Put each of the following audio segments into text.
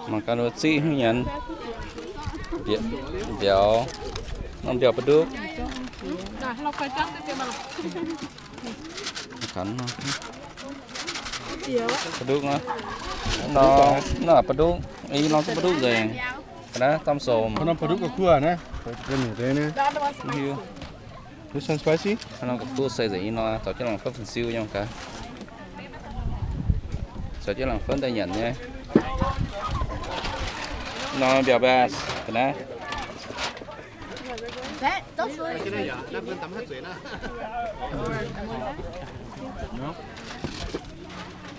mà cái nó xí nhận dẻo nông dẻo bật đúc khánh bật đúc nó là bật đúc ý nó sẽ bật đúc rồi cái đó tôm sồm nó bật đúc ở cua nè cái này đây nè hiu this one spicy nó có tua xây gì nó tổ chức làm phân phần siêu nhau cả tổ chức làm phân tay nhận nha nó bèo bè cái này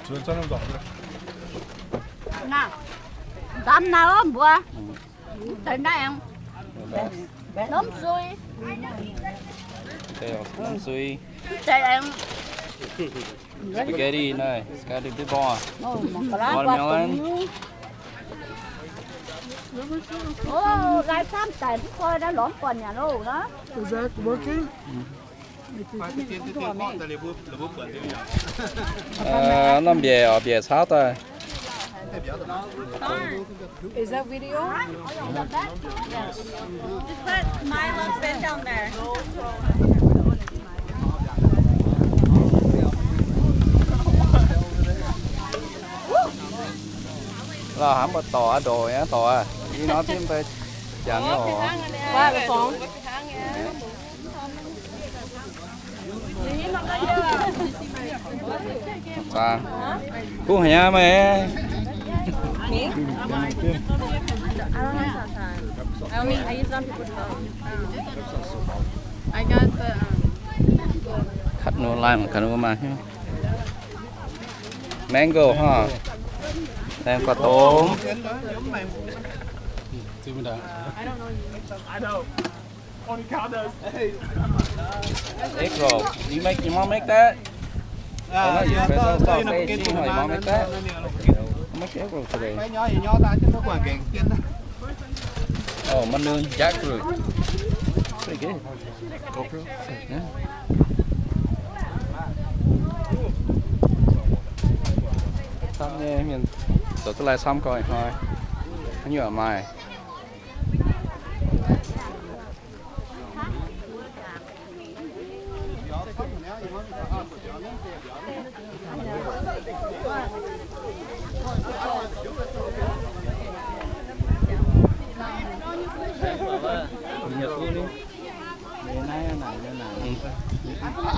주변 짜는 거 nào tắm nào không bữa tới đây em nấm xuôi nấm xuôi chạy em spaghetti này spaghetti bít bò watermelon gai xám chạy thôi đã lõm còn nhà đâu đó Is that working? nó bè sáu ta Is that video? Yes. Just put Milo stand down there. là hãm bật tỏ đồ á tỏ đi nói thêm về chẳng nhỏ Qua cái phóng. sao cú hả mẹ Me? I don't need. I use on people's phone. I got the. khách nó like mà khách nó mà mango ha đang quả tôm egg roll your mom make that no, you press stop say she my mom make that make egg roll today oh mình nương jackfruit pretty good yeah. Xong nha mình tụi tôi lại xong coi thôi nó như ở mày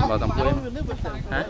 vào tầm cuối hả?